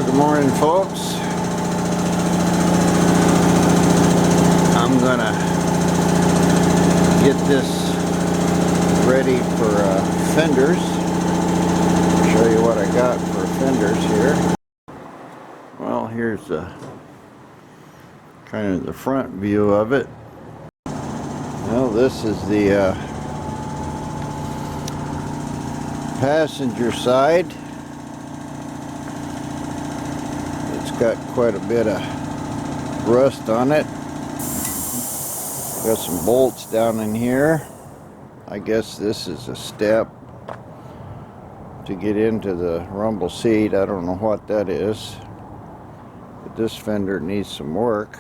Well, good morning, folks. I'm gonna get this ready for fenders. Show you what I got for fenders here. Well, here's the kind of the front view of it. Well, this is the passenger side. It's got quite a bit of rust on it. Got some bolts down in here. I guess this is a step to get into the rumble seat. I don't know what that is, but this fender needs some work.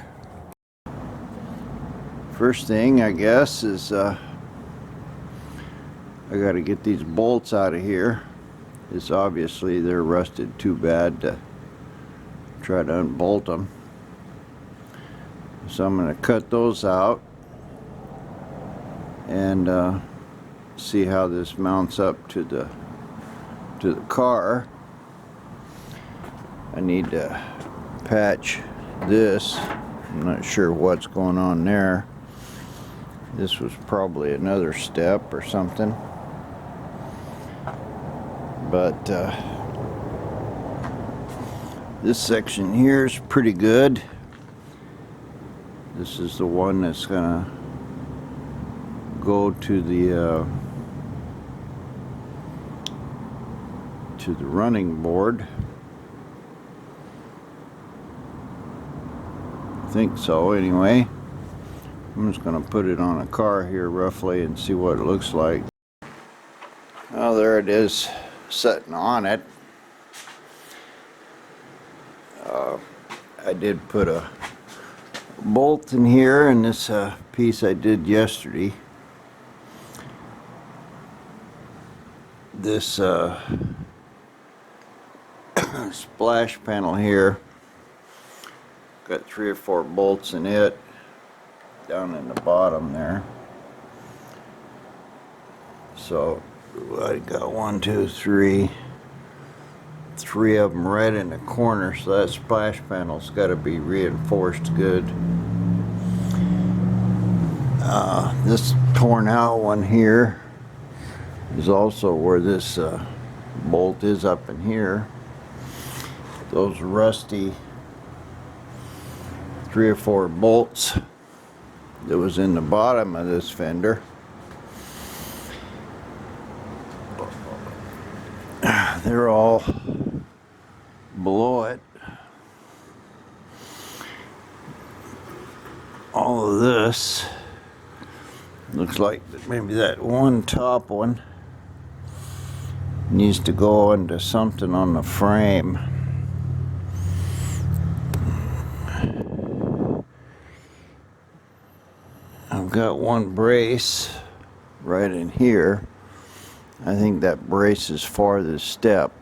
First thing, I guess, is I got to get these bolts out of here. It's obviously they're rusted too bad to try to unbolt them. So I'm going to cut those out and see how this mounts up to the car. I need to patch this. I'm not sure what's going on there. This was probably another step or something, but this section here is pretty good. This is the one that's gonna go to the running board. I think so, anyway. I'm just gonna put it on a car here roughly and see what it looks like. Oh, there it is, sitting on it. I did put a bolt in here, and this piece I did yesterday. This splash panel here, got 3 or 4 bolts in it down in the bottom there. So I got 1, 2, 3 of them right in the corner, so that splash panel's got to be reinforced good. This torn out one here is also where this bolt is, up in here. Those rusty 3 or 4 bolts that was in the bottom of this fender, they're all below it. All of this looks like maybe that one top one needs to go into something on the frame. I've got one brace right in here. I think that brace is for this step.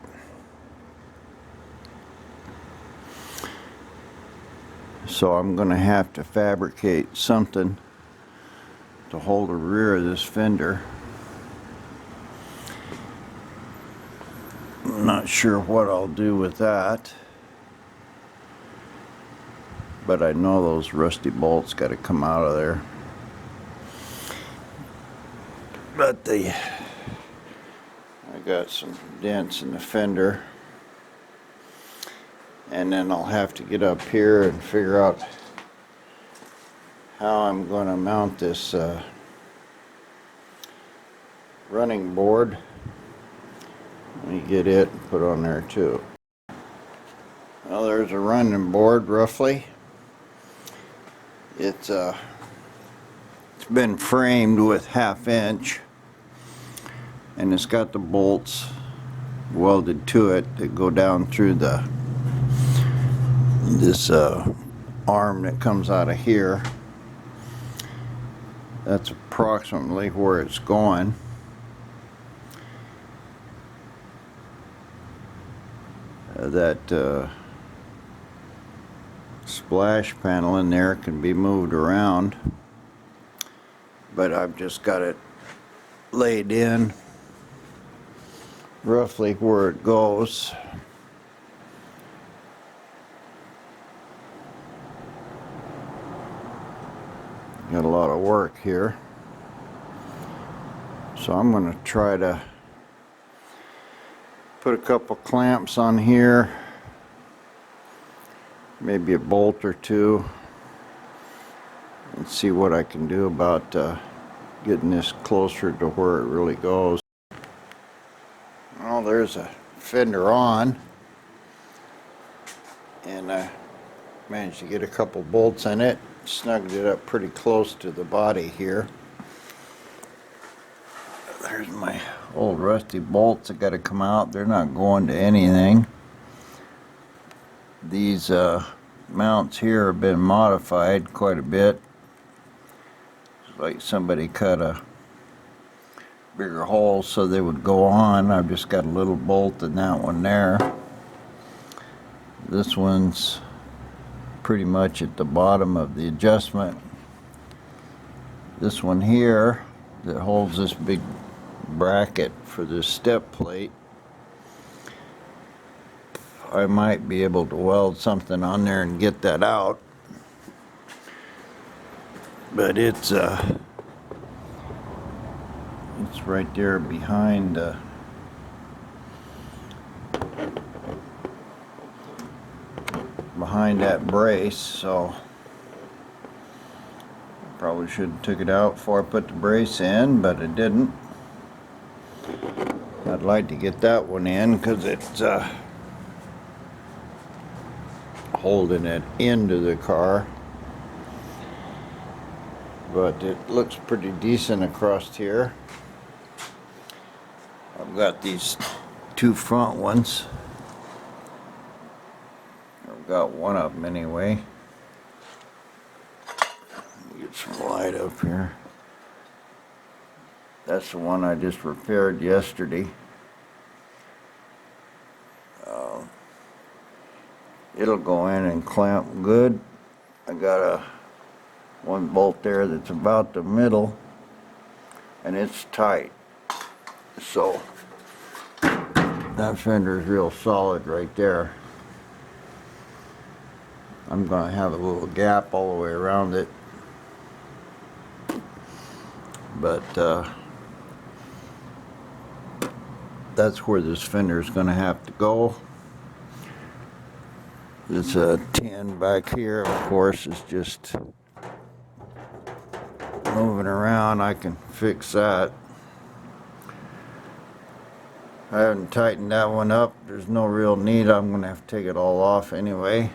So I'm going to have to fabricate something to hold the rear of this fender. I'm not sure what I'll do with that, but I know those rusty bolts got to come out of there. But I got some dents in the fender, and then I'll have to get up here and figure out how I'm going to mount this running board. Let me get it and put on there too. Well, there's a running board roughly. It's been framed with 1/2 inch, and it's got the bolts welded to it that go down through this arm that comes out of here. That's approximately where it's going. That splash panel in there can be moved around, but I've just got it laid in roughly where it goes. Got a lot of work here. So I'm going to try to put a couple clamps on here, maybe a bolt or two, and see what I can do about getting this closer to where it really goes. Well, there's a fender on, and I managed to get a couple bolts in it, snugged it up pretty close to the body here. There's my old rusty bolts that got to come out. They're not going to anything. These mounts here have been modified quite a bit. It's like somebody cut a bigger hole so they would go on. I've just got a little bolt in that one there. This one's pretty much at the bottom of the adjustment. This one here that holds this big bracket for this step plate, I might be able to weld something on there and get that out, but it's right there behind that brace, so probably should have took it out before I put the brace in, but I didn't. I'd like to get that one in because it's holding it into the car, but it looks pretty decent across here. I've got these two front ones. I've got one of them anyway. Get some light up here. That's the one I just repaired yesterday. It'll go in and clamp good. I got one bolt there that's about the middle, and it's tight. So that fender is real solid right there. I'm going to have a little gap all the way around it, but that's where this fender is going to have to go. This tin back here, of course, is just moving around. I can fix that. I haven't tightened that one up. There's no real need. I'm going to have to take it all off anyway.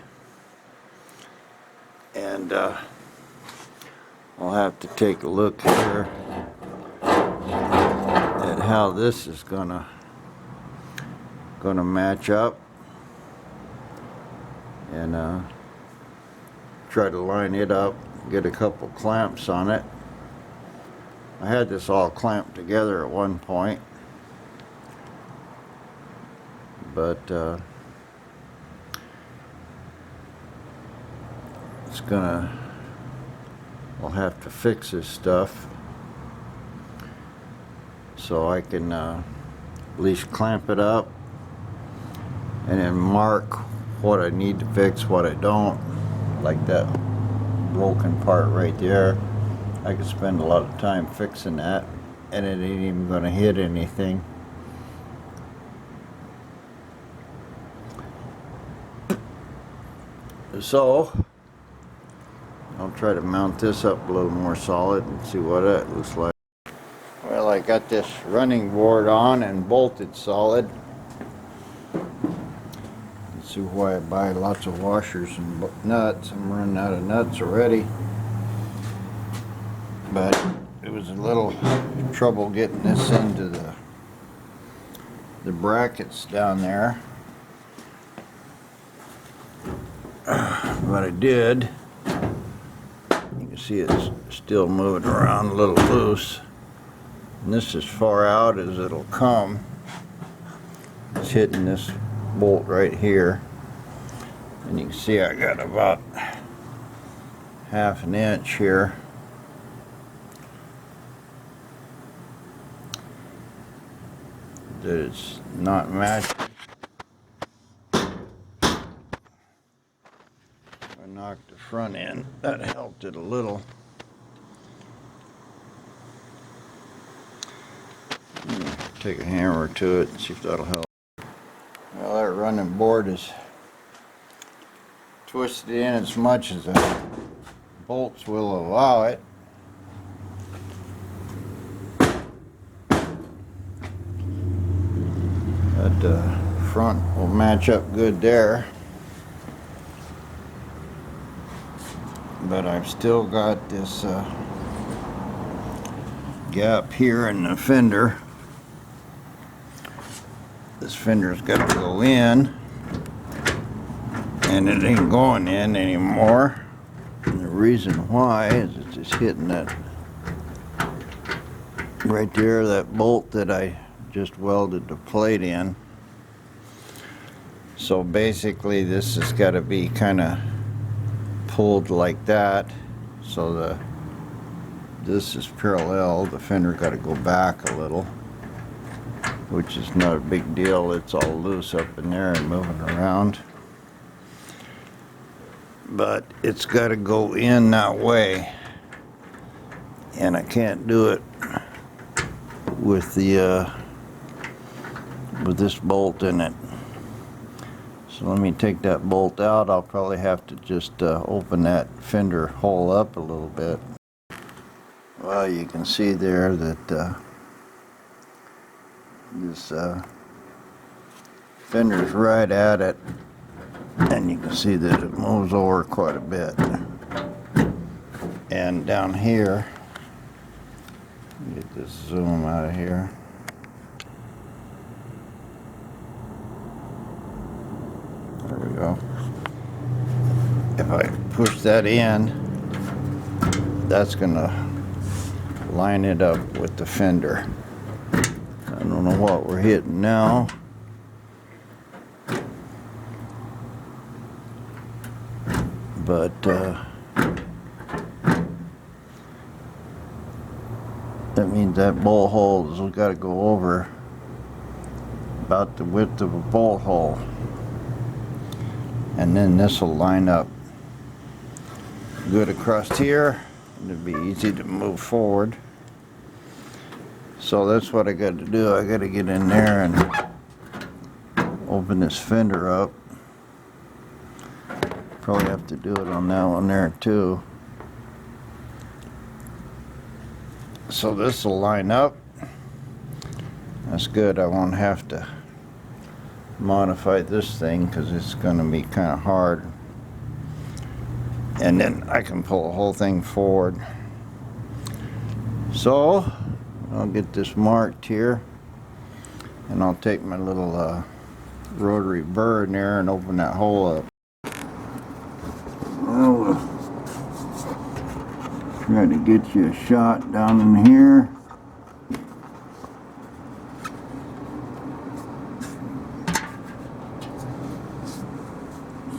And I'll have to take a look here at how this is gonna match up, and try to line it up, get a couple clamps on it. I had this all clamped together at one point, but I'll have to fix this stuff so I can at least clamp it up and then mark what I need to fix, what I don't. Like that broken part right there, I could spend a lot of time fixing that, and it ain't even going to hit anything. So I'll try to mount this up a little more solid and see what that looks like. Well, I got this running board on and bolted solid. Let's see why I buy lots of washers and nuts. I'm running out of nuts already. But it was a little trouble getting this into the brackets down there. But I did. You can see it's still moving around a little loose. And this is as far out as it'll come. It's hitting this bolt right here. And you can see I got about half an inch here. That it's not matching. I knocked the front end. That helped it a little. take a hammer to it and see if that'll help. Well, that running board is twisted in as much as the bolts will allow it. That front will match up good there. But I've still got this gap here in the fender. This fender's got to go in, and it ain't going in anymore. And the reason why is it's just hitting that right there, that bolt that I just welded the plate in. So basically this has got to be kind of pulled like that, so this is parallel. The fender got to go back a little, which is not a big deal. It's all loose up in there and moving around, but it's got to go in that way, and I can't do it with the with this bolt in it. So let me take that bolt out. I'll probably have to just open that fender hole up a little bit. Well, you can see there that this fender's right at it, and you can see that it moves over quite a bit. And down here, get this zoom out of here. There we go. If I push that in, that's gonna line it up with the fender. I don't know what we're hitting now. But that means that bolt hole has got to go over about the width of a bolt hole. And then this will line up good across here, and it'll be easy to move forward. So that's what I got to do. I got to get in there and open this fender up. Probably have to do it on that one there too. So this will line up. That's good. I won't have to modify this thing because it's going to be kind of hard, and then I can pull the whole thing forward. So I'll get this marked here, and I'll take my little rotary burr in there and open that hole up. Well, we'll try to get you a shot down in here.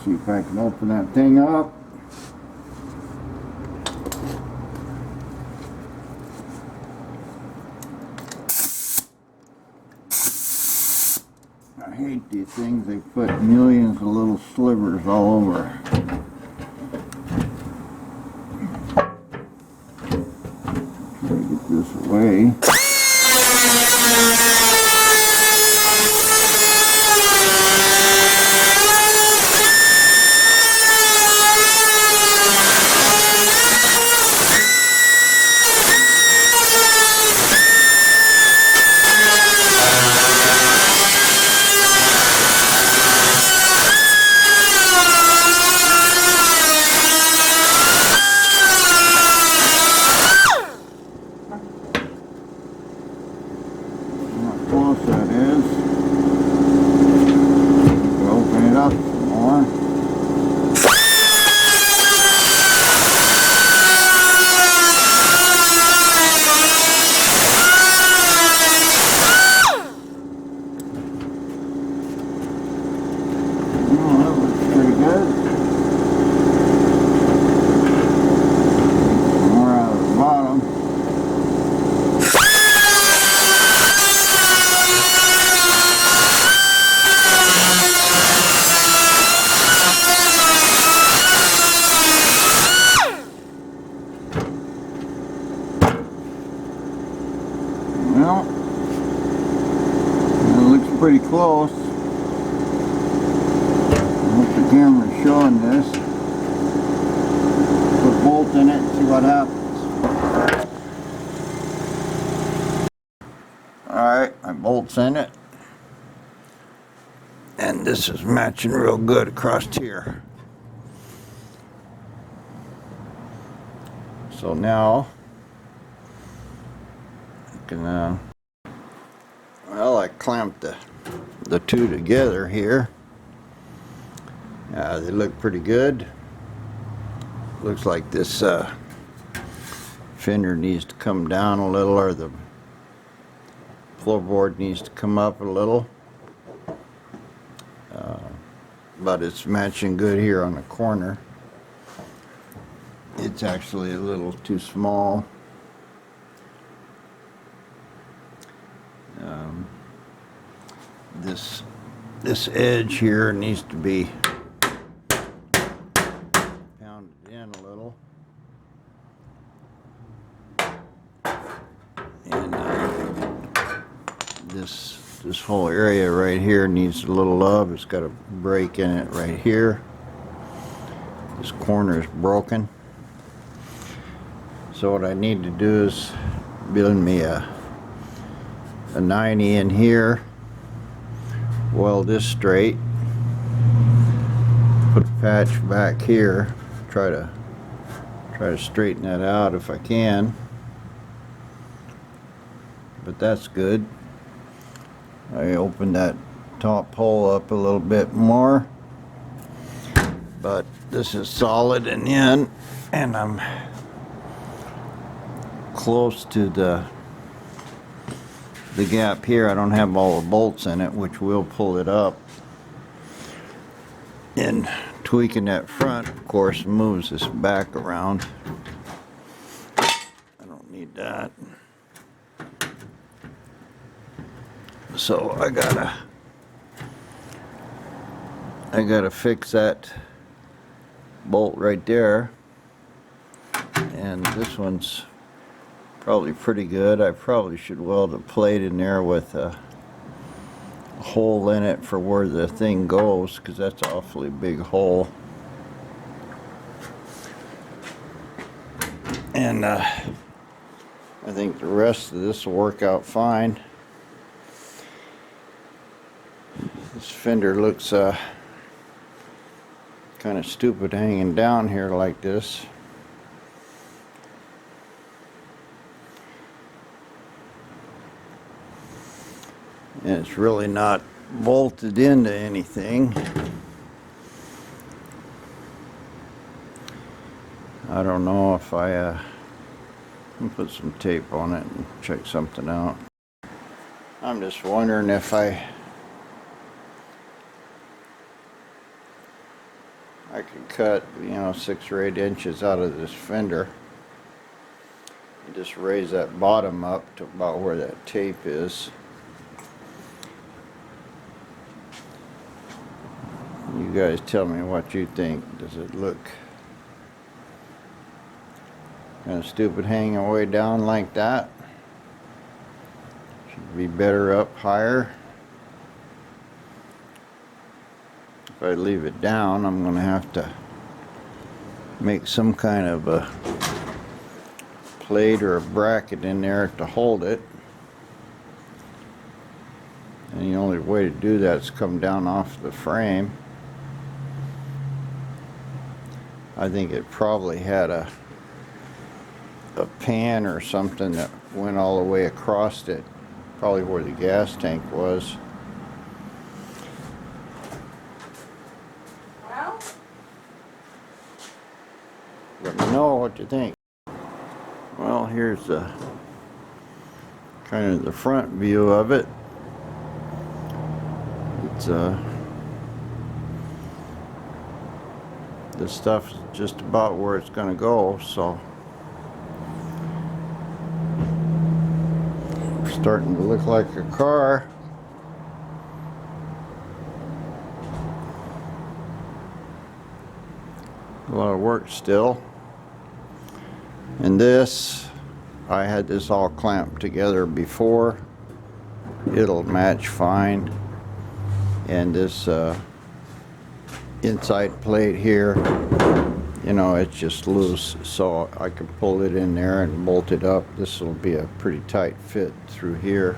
See if I can open that thing up. I hate these things. They put millions of little slivers all over. Try to get this away. That is. Open it up some more. Oh, that looks pretty good. More out of the bottom. Well, camera showing this. Put a bolt in it and see what happens. Alright, my bolt's in it. And this is matching real good across here. So now I can well, I clamped the two together here. They look pretty good. Looks like this fender needs to come down a little, or the floorboard needs to come up a little. But it's matching good here on the corner. It's actually a little too small. This edge here needs to be pounded in a little. And this whole area right here needs a little love. It's got a break in it right here. This corner is broken. So what I need to do is build me a 90 in here, weld this straight, put a patch back here, try to straighten that out if I can. But that's good. I opened that top hole up a little bit more, but this is solid and in, and I'm close to the gap here. I don't have all the bolts in it, which will pull it up. And tweaking that front, of course, moves this back around. I don't need that. So I gotta fix that bolt right there. And this one's probably pretty good. I probably should weld a plate in there with a hole in it for where the thing goes, because that's an awfully big hole. And I think the rest of this will work out fine. This fender looks kind of stupid hanging down here like this. And it's really not bolted into anything. I don't know if I can put some tape on it and check something out. I'm just wondering if I could cut, 6 or 8 inches out of this fender and just raise that bottom up to about where that tape is. You guys tell me what you think. Does it look kind of stupid hanging way down like that? Should be better up higher. If I leave it down, I'm going to have to make some kind of a plate or a bracket in there to hold it. And the only way to do that is come down off the frame. I think it probably had a pan or something that went all the way across it, probably where the gas tank was. Well, Let me know what you think. Well, here's the kind of the front view of it. It's this stuff is just about where it's going to go, so it's starting to look like a car. A lot of work still. And this, I had this all clamped together before. It'll match fine. And this inside plate here, you know, it's just loose, so I can pull it in there and bolt it up. This will be a pretty tight fit through here.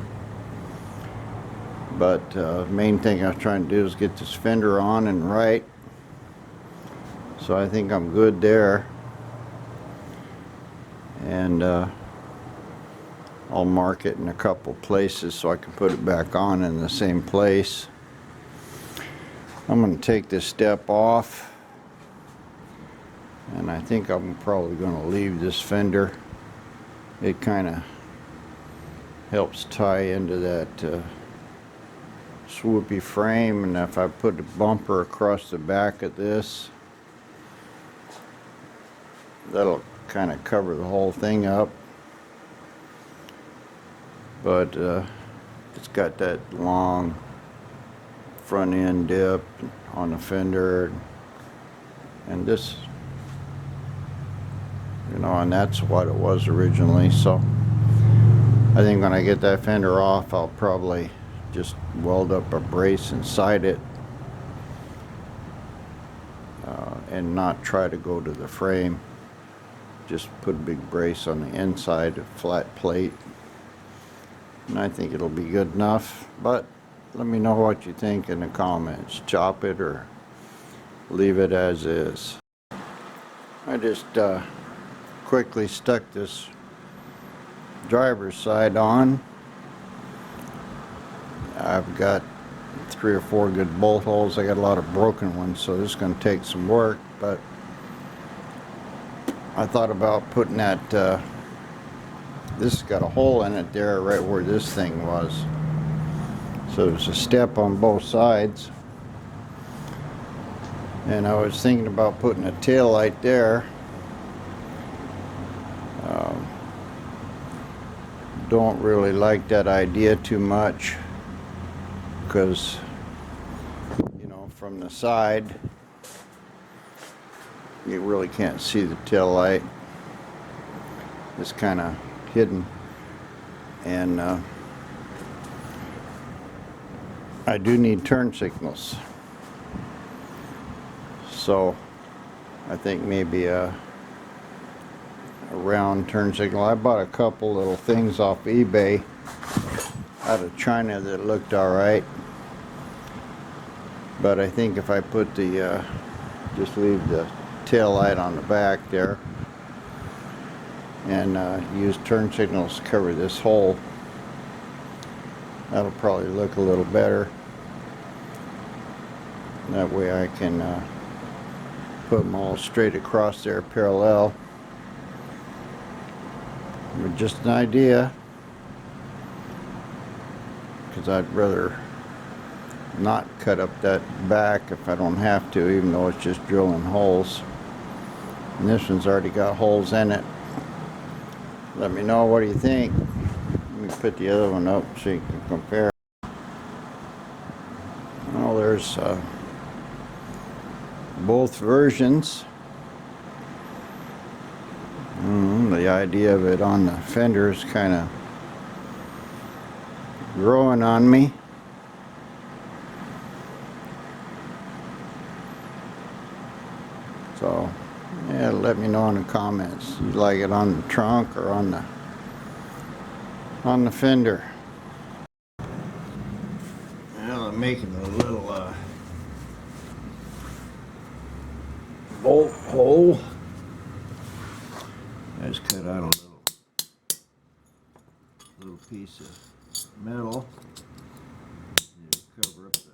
But main thing I was trying to do is get this fender on and right. So I think I'm good there. And I'll mark it in a couple places so I can put it back on in the same place. I'm going to take this step off, and I think I'm probably going to leave this fender. It kind of helps tie into that swoopy frame, and if I put a bumper across the back of this, that'll kind of cover the whole thing up. But it's got that long front end dip on the fender, and this, you know, and that's what it was originally. So I think when I get that fender off, I'll probably just weld up a brace inside it and not try to go to the frame. Just put a big brace on the inside, a flat plate, and I think it'll be good enough. But let me know what you think in the comments. Chop it or leave it as is. I just quickly stuck this driver's side on. I've got 3 or 4 good bolt holes. I got a lot of broken ones, so this is going to take some work, but I thought about putting that this has got a hole in it there right where this thing was, so there's a step on both sides, and I was thinking about putting a tail light there. Don't really like that idea too much, because, you know, from the side you really can't see the tail light. It's kind of hidden, and I do need turn signals, so I think maybe a round turn signal. I bought a couple little things off eBay out of China that looked alright, but I think if I put the just leave the tail light on the back there and use turn signals to cover this hole, that'll probably look a little better. That way I can put them all straight across there parallel. But just an idea, because I'd rather not cut up that back if I don't have to, even though it's just drilling holes. And this one's already got holes in it. Let me know, what do you think? Let me put the other one up so you can compare. Well, there's both versions. The idea of it on the fender is kind of growing on me. So yeah, let me know in the comments. You like it on the trunk or on the fender? Well, I'm making a little bolt hole. I just cut out a little piece of metal to cover up the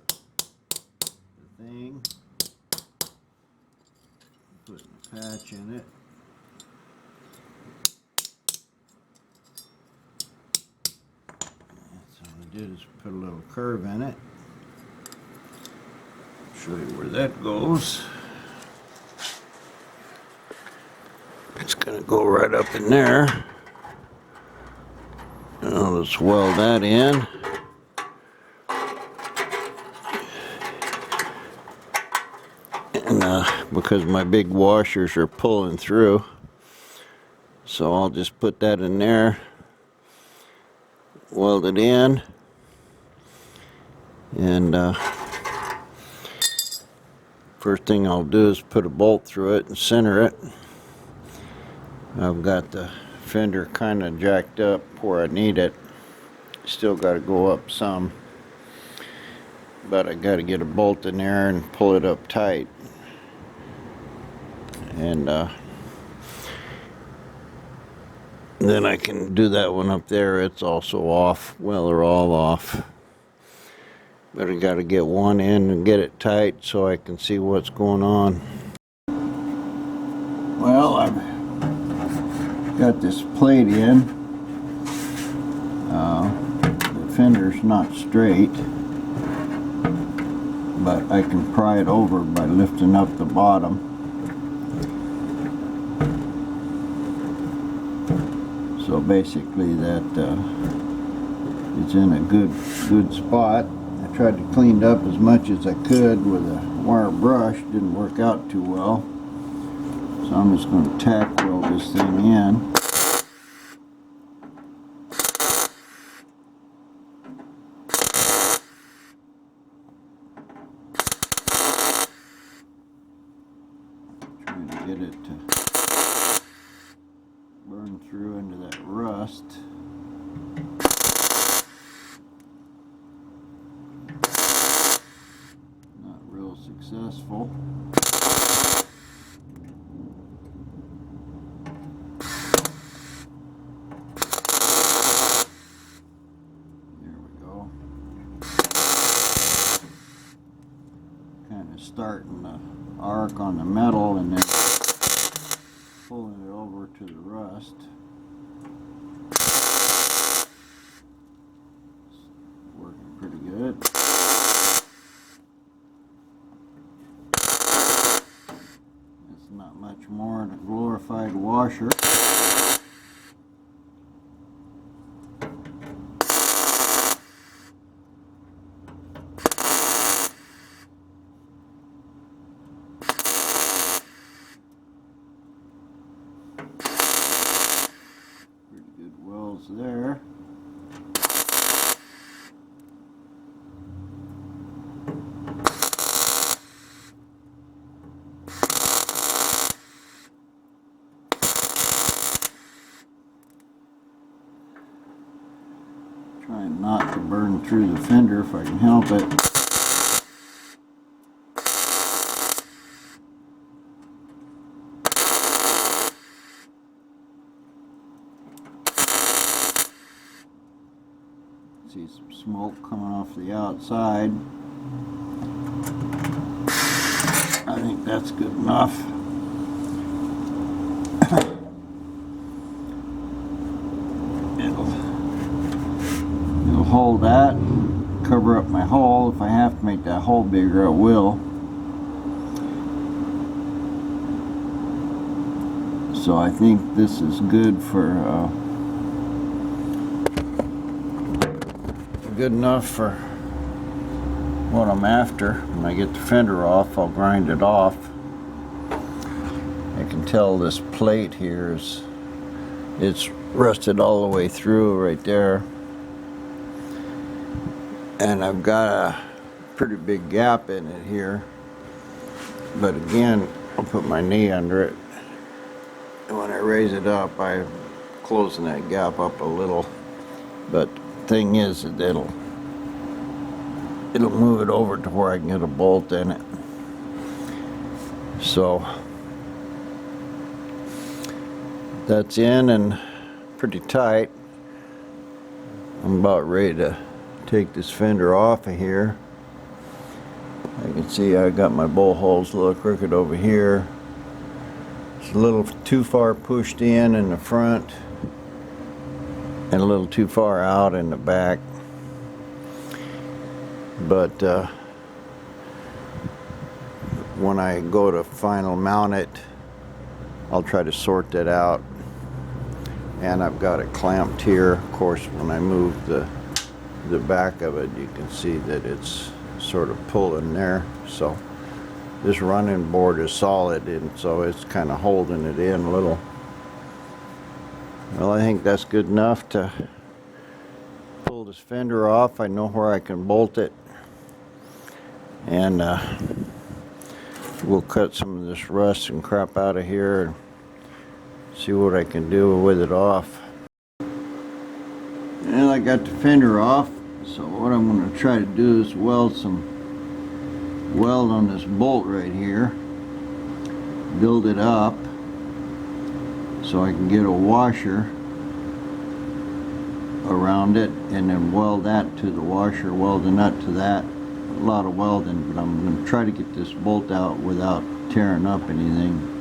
thing. Putting a patch in it. So all I did is put a little curve in it. Show you where that goes. It's going to go right up in there. Now let's weld that in. And because my big washers are pulling through, so I'll just put that in there, weld it in, and First thing I'll do is put a bolt through it and center it. I've got the fender kind of jacked up where I need it. Still got to go up some, but I got to get a bolt in there and pull it up tight. And then I can do that one up there. It's also off. Well, they're all off. But I got to get one in and get it tight so I can see what's going on. Well, I've got this plate in. The fender's not straight, but I can pry it over by lifting up the bottom. So basically that it's in a good spot. I tried to clean it up as much as I could with a wire brush. Didn't work out too well. So I'm just going to tack weld this thing in. Trying to get it to burn through into that rust. Not real successful. There we go. Kind of starting the arc on the metal and then pulling it over to the rust. It's working pretty good. It's not much more than a glorified washer. There. Trying not to burn through the fender if I can help it. See some smoke coming off the outside. I think that's good enough. It'll hold that, cover up my hole. If I have to make that hole bigger, I will. So I think this is good for good enough for what I'm after. When I get the fender off, I'll grind it off. I can tell this plate here it's rusted all the way through right there, and I've got a pretty big gap in it here, but again, I'll put my knee under it, and when I raise it up, I'm closing that gap up a little, but thing is that it'll move it over to where I can get a bolt in it. So that's in and pretty tight. I'm about ready to take this fender off of here. I can see I got my bowl holes a little crooked over here. It's a little too far pushed in the front and a little too far out in the back, but when I go to final mount it, I'll try to sort that out. And I've got it clamped here. Of course, when I move the back of it, you can see that it's sort of pulling there. So this running board is solid, and so it's kind of holding it in a little. Well, I think that's good enough to pull this fender off. I know where I can bolt it, and We'll cut some of this rust and crap out of here and see what I can do with it off. And I got the fender off, so what I'm going to try to do is weld on this bolt right here, build it up so I can get a washer around it and then weld that to the washer, weld a nut to that. A lot of welding, but I'm going to try to get this bolt out without tearing up anything.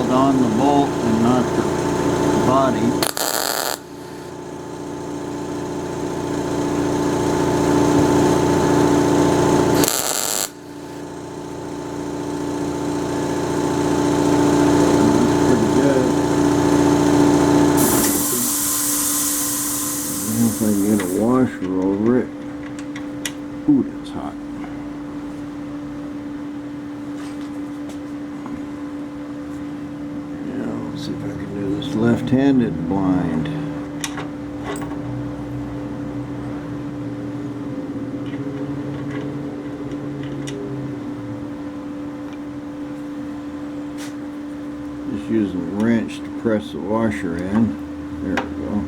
On the bolt and not the body. That's pretty good. If I can get a washer over it. Ooh, that's hot. See if I can do this left-handed blind. Just using a wrench to press the washer in. There we go.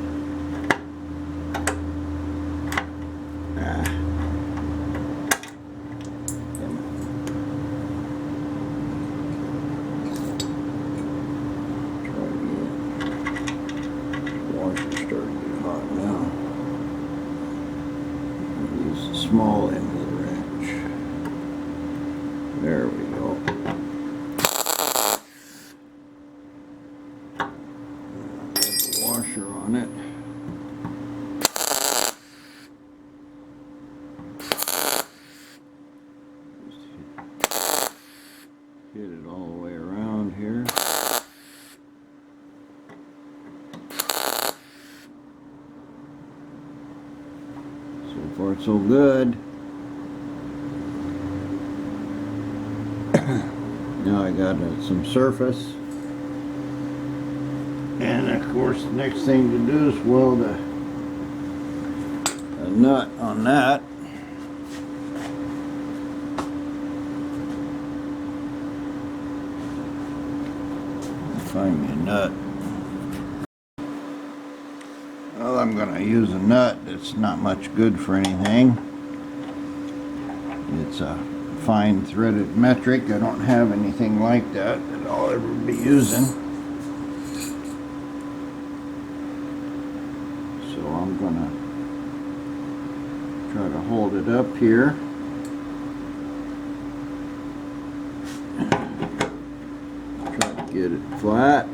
Small end of the wrench. There we go. Put the washer on it. Just hit it all the way around here. So far so good. Now I got some surface. And of course the next thing to do is weld a nut on that. Find me a nut. Well, I'm going to use a nut that's not much good for anything. It's a fine threaded metric. I don't have anything like that I'll ever be using. So I'm going to try to hold it up here. Try to get it flat.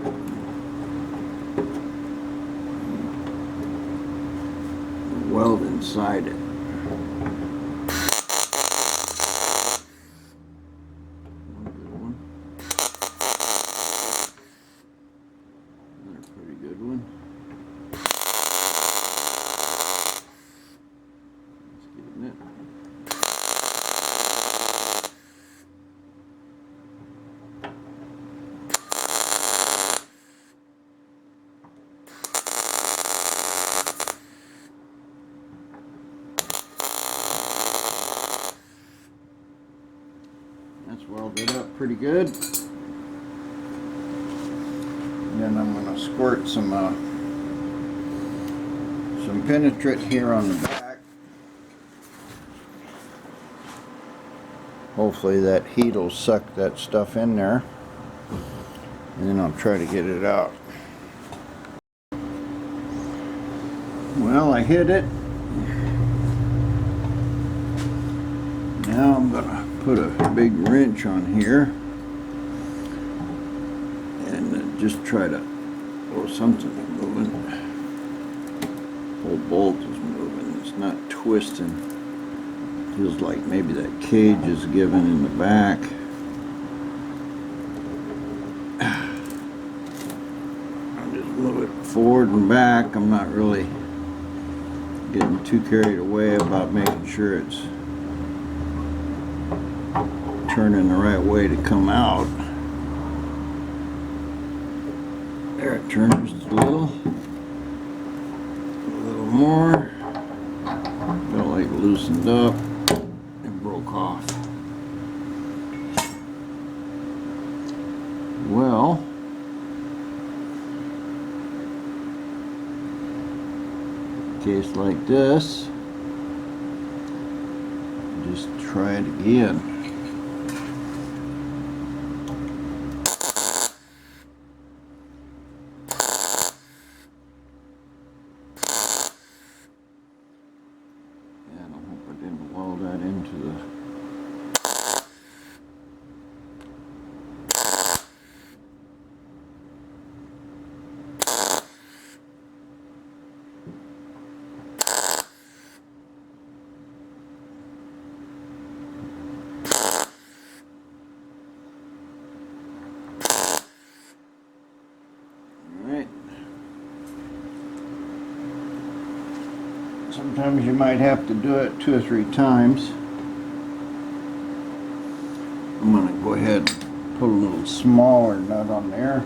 Weld inside it. Another pretty good one. Let's get in it. That's welded up pretty good. And then I'm going to squirt some penetrant here on the back. Hopefully that heat will suck that stuff in there. And then I'll try to get it out. Well, I hit it. Now I'm going to put a big wrench on here and just try to, oh, something's moving. Whole bolt is moving. It's not twisting. Feels like maybe that cage is giving in the back. I'll just move it forward and back. I'm not really getting too carried away about making sure it's turning the right way to come out. There, it turns just a little more. Felt like it loosened up and broke off. Well, in a case like this, just try it again. And I hope I didn't weld that into the Sometimes you might have to do it 2 or 3 times. I'm going to go ahead and put a little smaller nut on there.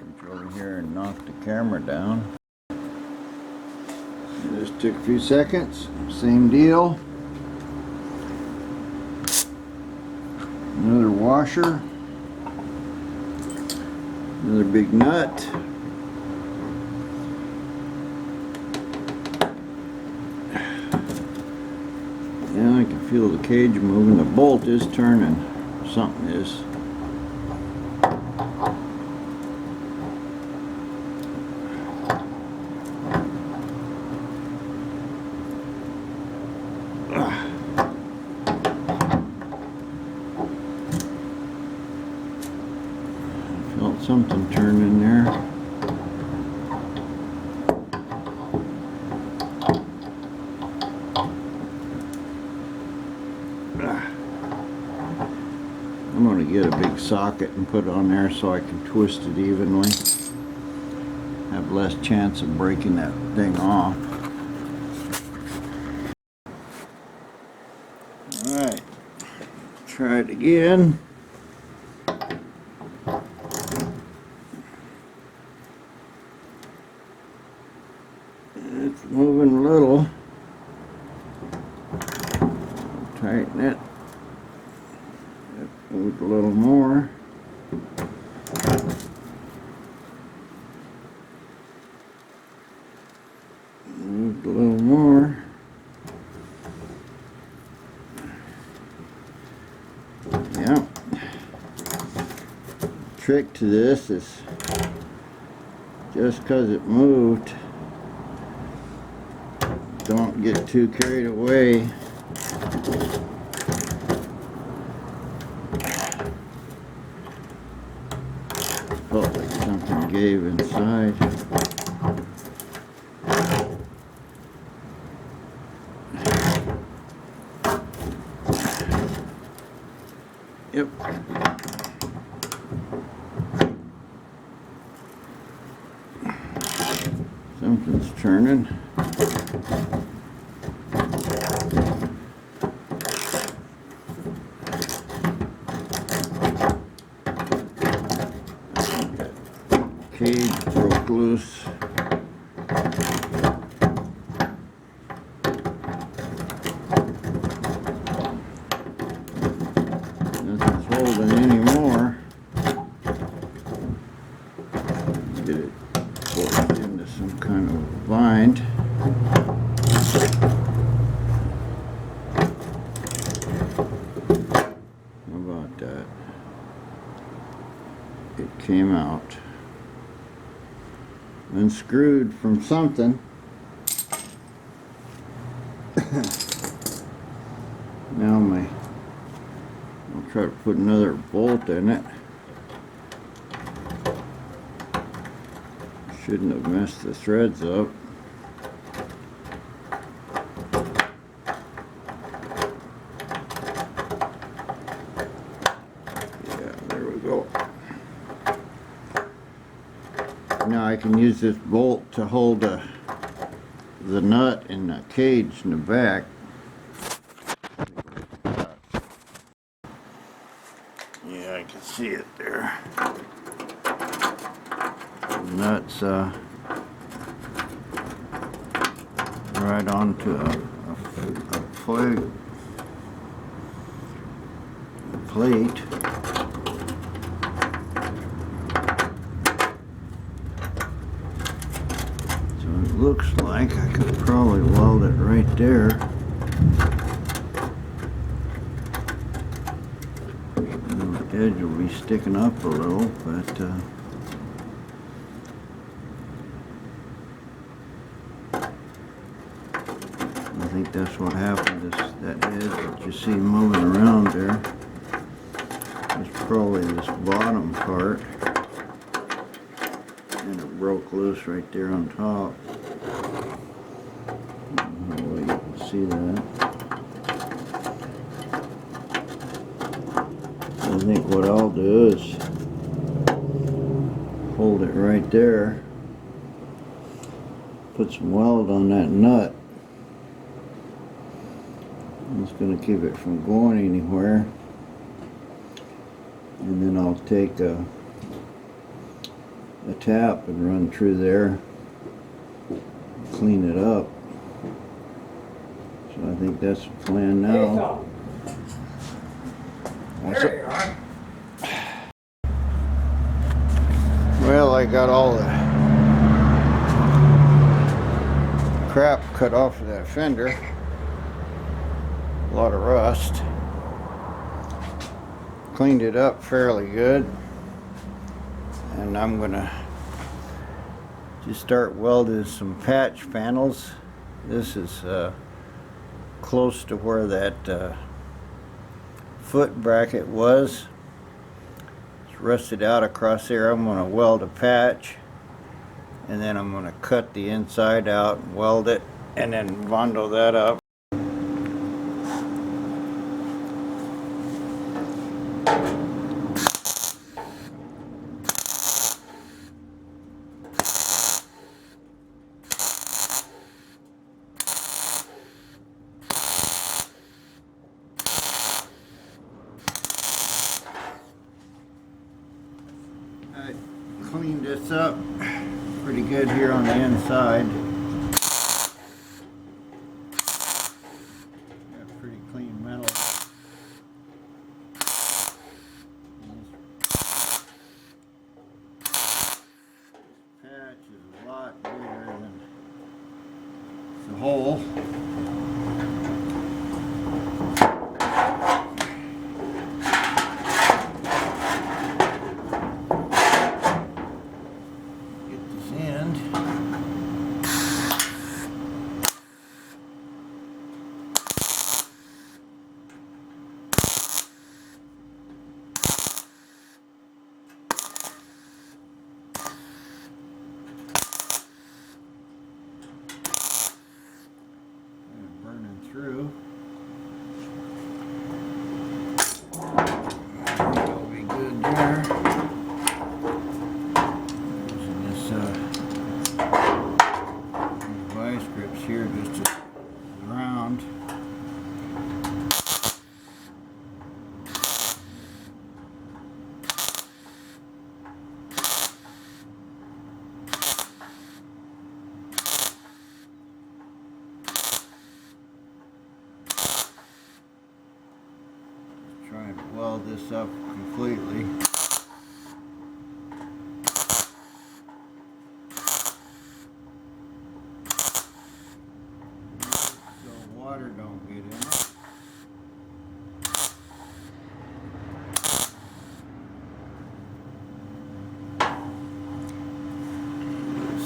Reach over here and knock the camera down. It just took a few seconds. Same deal. Another washer. Another big nut. Yeah, I can feel the cage moving. The bolt is turning. Something is. I felt something turning there. I'm going to get a big socket and put it on there so I can twist it evenly. Have less chance of breaking that thing off. Alright, try it again. It's moving a little. Tighten it. Move a little more. Move a little more. Yeah. Trick to this is just because it moved, don't get too carried away. Felt like something gave inside. Yep. Something's turning. Cage broke loose. Nothing's holding anymore. Get it forced into some kind of bind. How about that? It came out. Unscrewed from something. Now I'll try to put another bolt in it. Shouldn't have messed the threads up. Yeah, there we go. Now I can use this bolt to hold the nut in the cage in the back. Yeah, I can see it there. The nut's right onto a plate. So it looks like I could probably weld it right there. And the edge will be sticking up a little, but I think that's what happened. That edge that you see moving around there is probably this bottom part, and it broke loose right there on top. Well, you can see that. I think what I'll do is hold it right there, put some weld on that nut. It's going to keep it from going anywhere, and then I'll take a tap and run through there, clean it up. So I think that's the plan now. There you are. Well, I got all the crap cut off of that fender. A lot of rust. Cleaned it up fairly good, and I'm gonna just start welding some patch panels. This is close to where that foot bracket was. It's rusted out across there. I'm gonna weld a patch, and then I'm gonna cut the inside out and weld it, and then bundle that up. I cleaned this up pretty good here on the inside. Got pretty clean metal. This patch is a lot bigger than the hole. Through. That'll be good there. Using this vice grips here just to round. Trying to weld this up completely. So water don't get in it.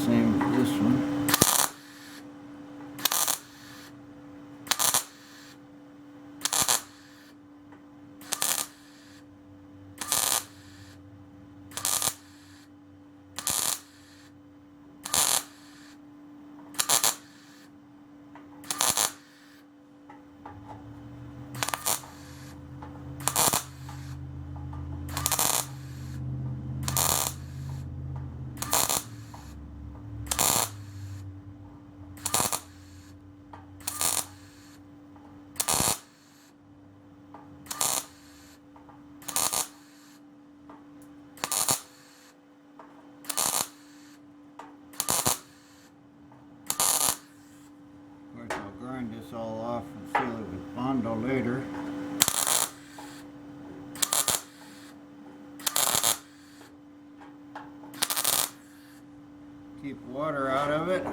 Same with this one. grind this all off and seal it with Bondo later. Keep water out of it.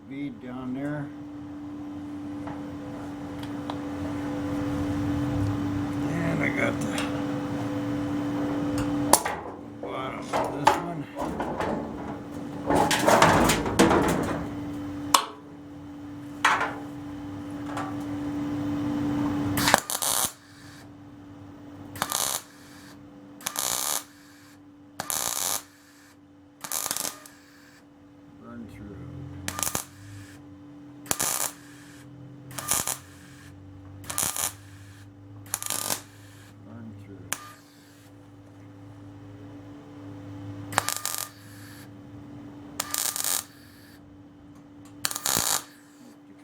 Bead down there. And I got the bottom of this one. Burn through.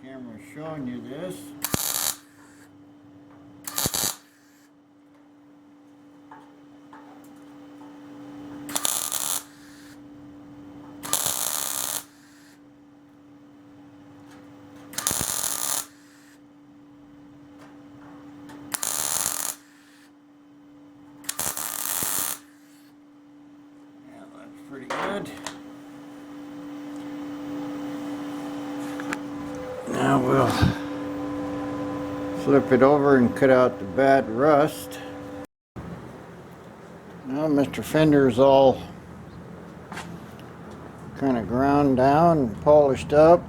Camera showing you this. Yeah, that's pretty good. Now we'll flip it over and cut out the bad rust. Now Mr. Fender's all kind of ground down and polished up.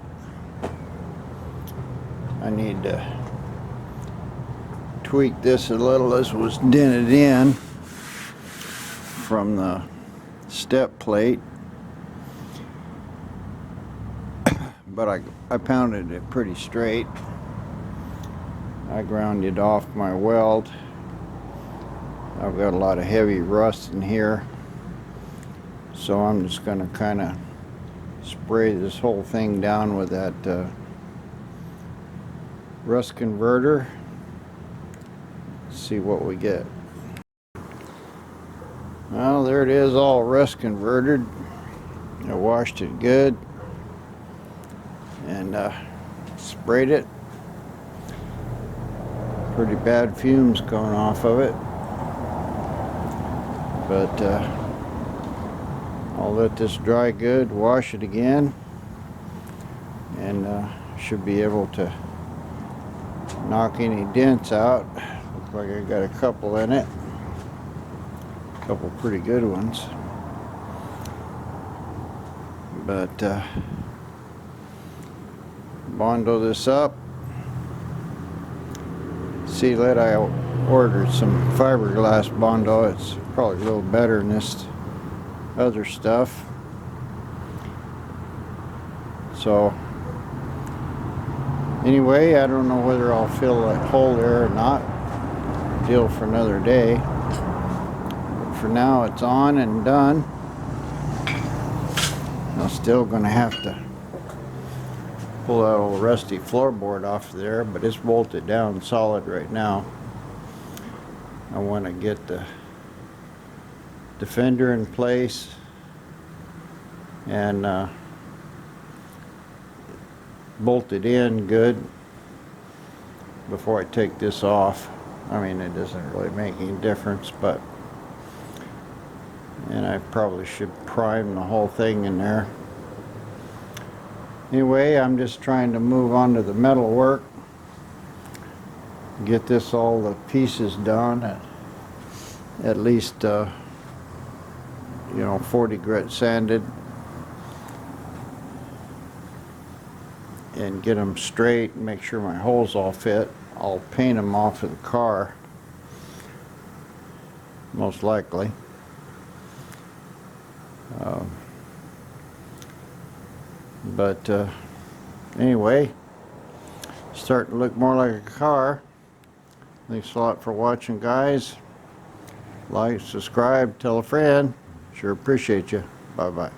I need to tweak this a little. This was dented in from the step plate, but I pounded it pretty straight. I grounded off my weld. I've got a lot of heavy rust in here, so I'm just going to kind of spray this whole thing down with that rust converter. See what we get. Well, there it is, all rust converted. I washed it good and sprayed it. Pretty bad fumes going off of it, but I'll let this dry good, wash it again, and should be able to knock any dents out. Looks like I got a couple in it, a couple pretty good ones, but Bondo this up. See that I ordered some fiberglass Bondo. It's probably a little better than this other stuff. So anyway, I don't know whether I'll fill that hole there or not. Deal for another day. But for now, it's on and done. I'm still going to have to pull that old rusty floorboard off there, but it's bolted down solid right now. I want to get the fender in place and bolt it in good before I take this off. I mean, it doesn't really make any difference, but and I probably should prime the whole thing in there. Anyway, I'm just trying to move on to the metal work, get this all the pieces done at least you know, 40 grit sanded, and get them straight and make sure my holes all fit. I'll paint them off of the car, most likely. But anyway, starting to look more like a car. Thanks a lot for watching, guys. Like, subscribe, tell a friend. Sure appreciate you. Bye-bye.